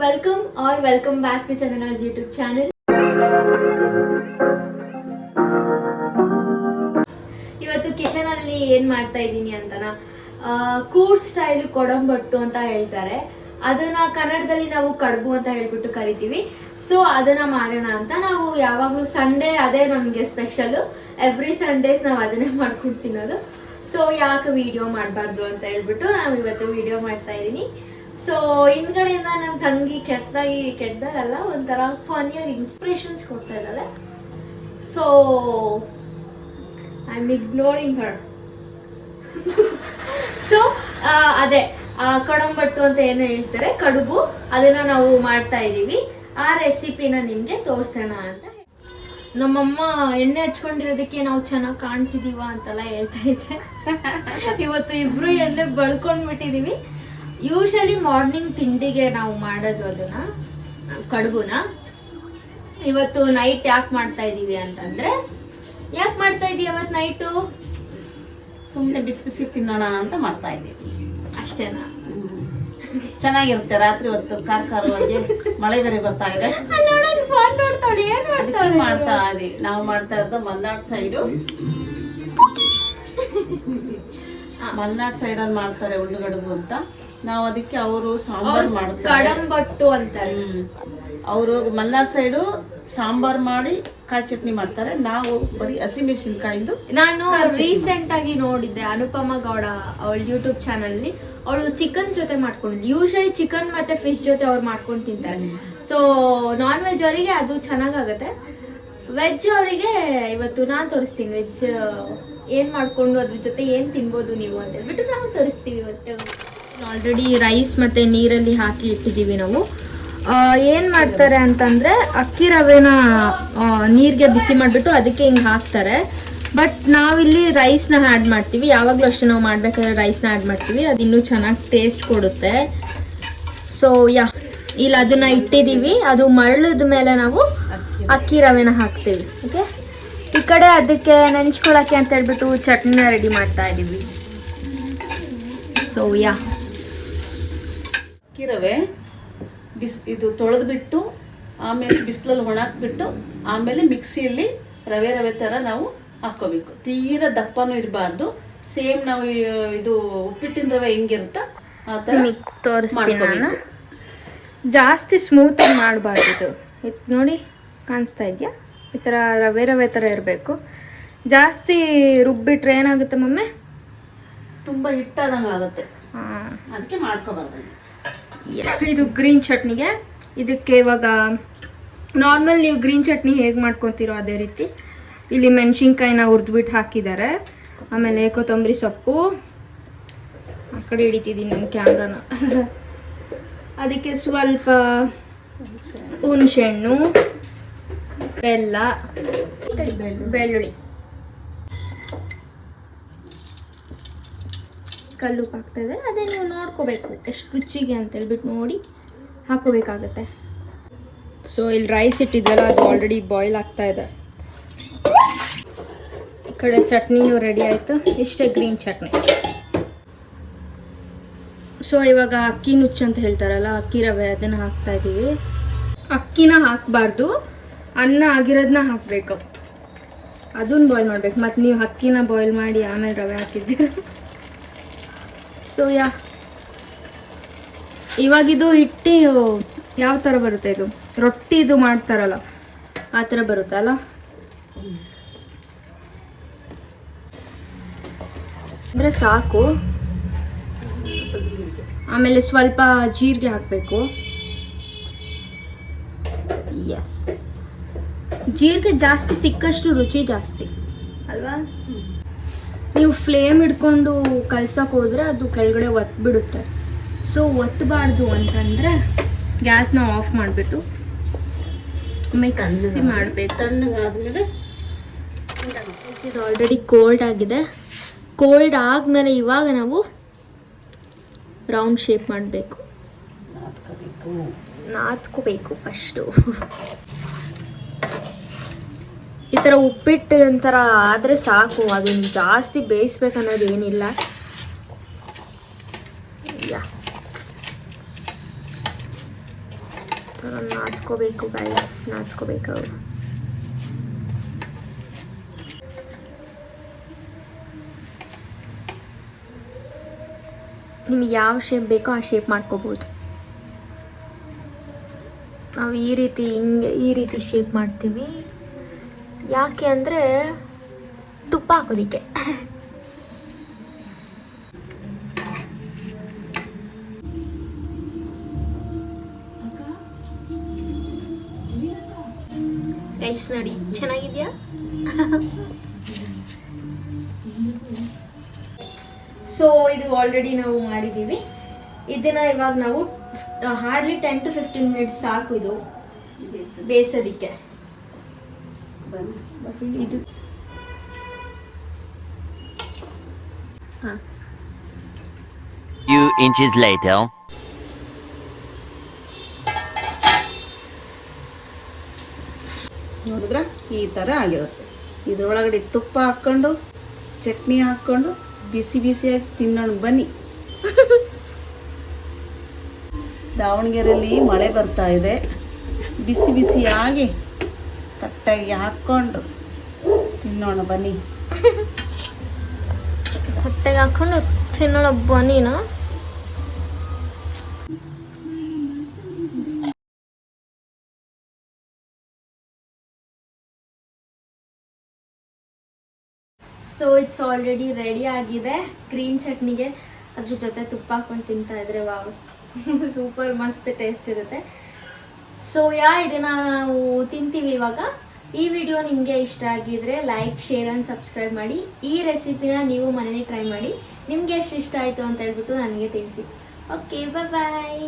Welcome back to Chandana's YouTube channel. ಇವತ್ತು kitchen ಅಲ್ಲಿ ಏನ್ ಮಾಡ್ತಾ ಇದ್ದೀನಿ ಅಂತನಾ, ಕೂರ್ಗ್ ಸ್ಟೈಲ್ ಕೊಡಂಬಟ್ಟು ಅಂತ ಹೇಳ್ತಾರೆ. ಅದನ್ನ ಕನ್ನಡದಲ್ಲಿ ನಾವು ಕಡುಬು ಅಂತ ಹೇಳ್ಬಿಟ್ಟು ಕರಿತೀವಿ. ಸೊ ಅದನ್ನ ಮಾಡೋಣ ಅಂತ ನಾವು ಯಾವಾಗಲೂ ಸಂಡೇ ಅದೇ ನಮಗೆ ಸ್ಪೆಷಲ್. ಎವ್ರಿ ಸಂಡೇಸ್ ನಾವು ಅದನ್ನೇ ಮಾಡ್ಕೊಂಡು ತಿನ್ನೋದು. ಸೊ ಯಾಕೆ ವಿಡಿಯೋ ಮಾಡಬಾರ್ದು ಅಂತ ಹೇಳ್ಬಿಟ್ಟು ನಾವು ಇವತ್ತು ವಿಡಿಯೋ ಮಾಡ್ತಾ ಇದ್ದೀನಿ. ಸೊ ಹಿಂದ್ಗಡೆಯಿಂದ ನನ್ನ ತಂಗಿ ಕೆಟ್ಟದಾಗಲ್ಲ, ಒಂಥರ ಫನಿಯಾಗಿ ಇನ್ಸ್ಪಿರೇಷನ್ಸ್ ಕೊಡ್ತಾ ಇದ್ದಾಳೆ. So I am ignoring Har. So ಅದೇ ಕಡಂಬಟ್ಟು ಅಂತ ಏನು ಹೇಳ್ತಾರೆ, ಕಡುಬು, ಅದನ್ನ ನಾವು ಮಾಡ್ತಾ ಇದ್ದೀವಿ. ಆ ರೆಸಿಪಿನ ನಿಮಗೆ ತೋರಿಸೋಣ ಅಂತ. ನಮ್ಮಮ್ಮ ಎಣ್ಣೆ ಹಚ್ಕೊಂಡಿರೋದಕ್ಕೆ ನಾವು ಚೆನ್ನಾಗಿ ಕಾಣ್ತಿದೀವ ಅಂತೆಲ್ಲ ಹೇಳ್ತಾ ಇದ್ದೆ. ಇವತ್ತು ಇಬ್ರು ಎಣ್ಣೆ ಬಳ್ಕೊಂಡ್ಬಿಟ್ಟಿದೀವಿ. ಯೂಶಲಿ ಮಾರ್ನಿಂಗ್ ತಿಂಡಿಗೆ ನಾವು ಮಾಡೋದು ಅದನ್ನ, ಕಡುಬುನ. ಇವತ್ತು ನೈಟ್ ಯಾಕೆ ಮಾಡ್ತಾ ಇದ್ದೀವಿ ಅಂತಂದ್ರೆ, ಯಾಕೆ ಮಾಡ್ತಾ ಇದೀವಿ ಅವತ್ತು ನೈಟು? ಸುಮ್ಮನೆ ಬಿಸಿ ಬಿಸಿ ತಿನ್ನೋಣ ಅಂತ ಮಾಡ್ತಾ ಇದ್ದೀವಿ ಅಷ್ಟೇನಾ? ಚೆನ್ನಾಗಿರುತ್ತೆ. ರಾತ್ರಿ ಹೊತ್ತು ಖಾರವಾಗಿ ಮಳೆ ಬೇರೆ ಬರ್ತಾ ಇದೆ, ಮಾಡ್ತಾ ಇದೀವಿ. ನಾವು ಮಾಡ್ತಾ ಇರೋದು ಮಲ್ನಾಡ್ ಸೈಡು. ಮಲ್ನಾಡ್ ಸೈಡ್ ಅಲ್ಲಿ ಮಾಡ್ತಾರೆ ಉಳ್ಳುಗಡುಬು ಅಂತ. ನಾವು ಅದಕ್ಕೆ ಅವರು ಸಾಂಬಾರ್ ಮಾಡ್ತಾರೆ, ಕಡಂಬಟ್ಟು ಅಂತಾರೆ. ಅವರು ಮಲ್ನಾಡ್ ಸೈಡು ಸಾಂಬಾರ್ ಮಾಡಿ ಕಾಯಿ ಚಟ್ನಿ ಮಾಡ್ತಾರೆ. ನಾವು ಬರೀ ಹಸಿಮೆಣಸಿನ್ಕಾಯಿಂದು. ನಾನು ರೀಸೆಂಟ್ ಆಗಿ ನೋಡಿದ್ದೆ ಅನುಪಮ ಗೌಡ ಅವಳ ಯೂಟ್ಯೂಬ್ ಚಾನಲ್ ಅಲ್ಲಿ. ಅವಳು ಚಿಕನ್ ಜೊತೆ ಮಾಡ್ಕೊಂಡಿದ್ಲು. ಯೂಶಲಿ ಚಿಕನ್ ಮತ್ತೆ ಫಿಶ್ ಜೊತೆ ಅವ್ರು ಮಾಡ್ಕೊಂಡು ತಿಂತಾರೆ. ಸೊ ನಾನ್ ವೆಜ್ ಅವರಿಗೆ ಅದು ಚೆನ್ನಾಗಾಗತ್ತೆ. ವೆಜ್ ಅವರಿಗೆ ಇವತ್ತು ನಾನು ತೋರಿಸ್ತೀನಿ ವೆಜ್ ಏನ್ ಮಾಡ್ಕೊಂಡು ಅದ್ರ ಜೊತೆ ಏನ್ ತಿನ್ಬೋದು ನೀವು ಅಂತ ಹೇಳ್ಬಿಟ್ಟು ನಾವು ತೋರಿಸ್ತೀವಿ. ಇವತ್ತು ಆಲ್ರೆಡಿ ರೈಸ್ ಮತ್ತೆ ನೀರಲ್ಲಿ ಹಾಕಿ ಇಟ್ಟಿದ್ದೀವಿ ನಾವು. ಏನ್ ಮಾಡ್ತಾರೆ ಅಂತಂದ್ರೆ, ಅಕ್ಕಿ ರವೆನ ನೀರಿಗೆ ಬಿಸಿ ಮಾಡಿಬಿಟ್ಟು ಅದಕ್ಕೆ ಹಿಂಗೆ ಹಾಕ್ತಾರೆ. ಬಟ್ ನಾವಿಲ್ಲಿ ರೈಸ್ನ ಆ್ಯಡ್ ಮಾಡ್ತೀವಿ. ಯಾವಾಗಲೂ ಅಷ್ಟೇ ನಾವು ಮಾಡ್ಬೇಕಾದ್ರೆ ರೈಸ್ನ ಆ್ಯಡ್ ಮಾಡ್ತೀವಿ, ಅದು ಇನ್ನೂ ಚೆನ್ನಾಗಿ ಟೇಸ್ಟ್ ಕೊಡುತ್ತೆ. ಸೊ ಇಲ್ಲಿ ಅದನ್ನ ಇಟ್ಟಿದ್ದೀವಿ. ಅದು ಮರಳಿದ ಮೇಲೆ ನಾವು ಅಕ್ಕಿ ರವೆನ ಹಾಕ್ತೀವಿ. ಓಕೆ, ಈ ಕಡೆ ಅದಕ್ಕೆ ನೆಂಚ್ಕೊಳಕ್ಕೆ ಅಂತ ಹೇಳ್ಬಿಟ್ಟು ಚಟ್ನಿನ ರೆಡಿ ಮಾಡ್ತಾ ಇದ್ದೀವಿ. ಸೊ ಅಕ್ಕಿ ರವೆ ಇದು ತೊಳೆದ್ಬಿಟ್ಟು ಆಮೇಲೆ ಬಿಸಿಲಲ್ಲಿ ಒಣಾಕ್ಬಿಟ್ಟು ಆಮೇಲೆ ಮಿಕ್ಸಿಯಲ್ಲಿ ರವೆ ಥರ ನಾವು ಹಾಕ್ಕೋಬೇಕು. ತೀರಾ ದಪ್ಪನೂ ಇರಬಾರ್ದು. ಸೇಮ್ ನಾವು ಇದು ಉಪ್ಪಿಟ್ಟಿನ ರವೆ ಹೆಂಗಿರುತ್ತೋ ಆ ಥರ ತೋರಿಸ್ತೀನಿ. ಜಾಸ್ತಿ ಸ್ಮೂತಾಗಿ ಮಾಡಬಾರ್ದು. ಇದು ನೋಡಿ, ಕಾಣಿಸ್ತಾ ಇದೆಯಾ? ಈ ಥರ ರವೆ ಥರ ಇರಬೇಕು. ಜಾಸ್ತಿ ರುಬ್ಬಿಟ್ರೆ ಏನಾಗುತ್ತೆ ಮಮ್ಮಿ? ತುಂಬ ಹಿಟ್ಟಾದಂಗೆ ಆಗುತ್ತೆ. ಅದಕ್ಕೆ ಮಾಡ್ಕೋಬಾರ್ದು. ಇದು ಗ್ರೀನ್ ಚಟ್ನಿಗೆ. ಇದಕ್ಕೆ ಇವಾಗ ನಾರ್ಮಲ್ ನೀವು ಗ್ರೀನ್ ಚಟ್ನಿ ಹೇಗೆ ಮಾಡ್ಕೊತೀರೋ ಅದೇ ರೀತಿ ಇಲ್ಲಿ ಮೆಣಸಿನ್ಕಾಯಿನ ಹುರಿದ್ಬಿಟ್ಟು ಹಾಕಿದ್ದಾರೆ. ಆಮೇಲೆ ಕೊತ್ತಂಬರಿ ಸೊಪ್ಪು, ಆ ಕಡೆ ಹಿಡಿತಿದ್ದೀನಿ ನಿಮ್ಮ ಕ್ಯಾಮ್ರಾನ. ಅದಕ್ಕೆ ಸ್ವಲ್ಪ ಹುಣಸೆಹಣ್ಣು, ಬೆಲ್ಲ, ಬೆಳ್ಳುಳ್ಳಿ, ಕಲ್ಲುಪ್ಪು ಹಾಕ್ತಾ ಇದೆ. ಅದೇ ನೀವು ನೋಡ್ಕೋಬೇಕು ಎಷ್ಟು ರುಚಿಗೆ ಅಂತೇಳ್ಬಿಟ್ಟು ನೋಡಿ ಹಾಕೋಬೇಕಾಗತ್ತೆ. ಸೊ ಇಲ್ಲಿ ರೈಸ್ ಇಟ್ಟಿದ್ವಲ್ಲ, ಅದು ಆಲ್ರೆಡಿ ಬಾಯ್ಲ್ ಆಗ್ತಾ ಇದೆ. ಈ ಕಡೆ ಚಟ್ನಿನೂ ರೆಡಿ ಆಯಿತು. ಇಷ್ಟೇ ಗ್ರೀನ್ ಚಟ್ನಿ. ಸೊ ಇವಾಗ ಅಕ್ಕಿ ನುಚ್ಚು ಅಂತ ಹೇಳ್ತಾರಲ್ಲ, ಅಕ್ಕಿ ರವೆ, ಅದನ್ನು ಹಾಕ್ತಾ ಇದ್ದೀವಿ. ಅಕ್ಕಿನ ಹಾಕಬಾರ್ದು, ಅನ್ನ ಆಗಿರೋದನ್ನ ಹಾಕಬೇಕು. ಅದನ್ನ ಬಾಯ್ಲ್ ಮಾಡ್ಬೇಕು. ಮತ್ತು ನೀವು ಅಕ್ಕಿನ ಬಾಯ್ಲ್ ಮಾಡಿ ಆಮೇಲೆ ರವೆ ಹಾಕಿದ್ದೀರ. ಸೊ ಇವಾಗಿದು ಹಿಟ್ಟು ಯಾವ ಥರ ಬರುತ್ತೆ? ಇದು ರೊಟ್ಟಿದು ಮಾಡ್ತಾರಲ್ಲ ಆ ಥರ ಬರುತ್ತಲ್ಲ. ಅಂದರೆ ಸಾಕು. ಆಮೇಲೆ ಸ್ವಲ್ಪ ಜೀರಿಗೆ ಹಾಕಬೇಕು. ಎಸ್, ಜೀರಿಗೆ ಜಾಸ್ತಿ ಸಿಕ್ಕಷ್ಟು ರುಚಿ ಜಾಸ್ತಿ ಅಲ್ವಾ? ನೀವು ಫ್ಲೇಮ್ ಹಿಡ್ಕೊಂಡು ಕಲ್ಸೋಕೆ ಹೋದರೆ ಅದು ಕೆಳಗಡೆ ಒತ್ಬಿಡುತ್ತೆ. ಸೊ ಒತ್ತಬಾರ್ದು ಅಂತಂದರೆ ಗ್ಯಾಸ್ನ ಆಫ್ ಮಾಡಿಬಿಟ್ಟು ಮಿಕ್ಸಿ ಮಾಡಬೇಕು. ತಣ್ಣಗಾದ್ಮೇಲೆ ಇದು ಆಲ್ರೆಡಿ ಕೋಲ್ಡ್ ಆಗಿದೆ. ಕೋಲ್ಡ್ ಆದಮೇಲೆ ಇವಾಗ ನಾವು ರೌಂಡ್ ಶೇಪ್ ಮಾಡಬೇಕು, ನಾದ್ಕೋಬೇಕು ಫಸ್ಟು. ಈ ಥರ ಉಪ್ಪಿಟ್ಟು ಒಂಥರ ಆದರೆ ಸಾಕು, ಅದನ್ನು ಜಾಸ್ತಿ ಬೇಯಿಸ್ಬೇಕನ್ನೋದು ಏನಿಲ್ಲ. ನಾದ್ಕೋಬೇಕು ಗೈಸ್, ನಾದ್ಕೋಬೇಕು. ನಿಮಗೆ ಯಾವ ಶೇಪ್ ಬೇಕೋ ಆ ಶೇಪ್ ಮಾಡ್ಕೋಬೋದು. ನಾವು ಈ ರೀತಿ ಶೇಪ್ ಮಾಡ್ತೀವಿ. ಯಾಕೆ ಅಂದರೆ ತುಪ್ಪ ಹಾಕೋದಿಕ್ಕೆ. ಗೈಸ್ ನೋಡಿ ಚೆನ್ನಾಗಿದೆಯಾ? ಸೊ ಇದು ಆಲ್ರೆಡಿ ನಾವು ಮಾಡಿದ್ದೀವಿ. ಇದನ್ನ ಇವಾಗ ನಾವು ಹಾರ್ಡ್ಲಿ 10 to 15 ಮಿನಿಟ್ಸ್ ಸಾಕು ಇದು ಬೇಯಿಸೋದಕ್ಕೆ. ಇದು Few inches later. ನೋಡಿದ್ರ ಈ ಥರ ಆಗಿರುತ್ತೆ. ಇದ್ರೊಳಗಡೆ ತುಪ್ಪ ಹಾಕ್ಕೊಂಡು ಚಟ್ನಿ ಹಾಕ್ಕೊಂಡು ಬಿಸಿ ಬಿಸಿಯಾಗಿ ತಿನ್ನೋಣ ಬನ್ನಿ. ದಾವಣಗೆರೆಯಲ್ಲಿ ಮಳೆ ಬರ್ತಾ ಇದೆ. ಬಿಸಿ ಬಿಸಿಯಾಗಿ ತಟ್ಟಾಗಿ ಹಾಕ್ಕೊಂಡು ತಿನ್ನೋಣ ಬನ್ನಿ. ಹೊಟ್ಟೆಗೆ ಹಾಕೊಂಡು ತಿನ್ನೋಣ ಬನ್ನಿನ. ಸೊ ಇಟ್ಸ್ ಆಲ್ರೆಡಿ ರೆಡಿ ಆಗಿದೆ. ಗ್ರೀನ್ ಚಟ್ನಿಗೆ ಅದ್ರ ಜೊತೆ ತುಪ್ಪ ಹಾಕೊಂಡು ತಿಂತಾ ಇದ್ರೆ ವಾವ್, ಸೂಪರ್ ಮಸ್ತ್ ಟೇಸ್ಟ್ ಇರುತ್ತೆ. ಸೊ ಇದನ್ನು ನಾವು ತಿಂತೀವಿ ಇವಾಗ. ಈ ವಿಡಿಯೋ ನಿಮಗೆ ಇಷ್ಟ ಆಗಿದ್ರೆ ಲೈಕ್, ಶೇರ್ ಆ್ಯಂಡ್ ಸಬ್ಸ್ಕ್ರೈಬ್ ಮಾಡಿ. ಈ ರೆಸಿಪಿನ ನೀವು ಮನೇಲಿ ಟ್ರೈ ಮಾಡಿ. ನಿಮಗೆ ಎಷ್ಟು ಇಷ್ಟ ಆಯಿತು ಅಂತ ಹೇಳ್ಬಿಟ್ಟು ನನಗೆ ತಿಳಿಸಿ. ಓಕೆ, ಬಾಯ್.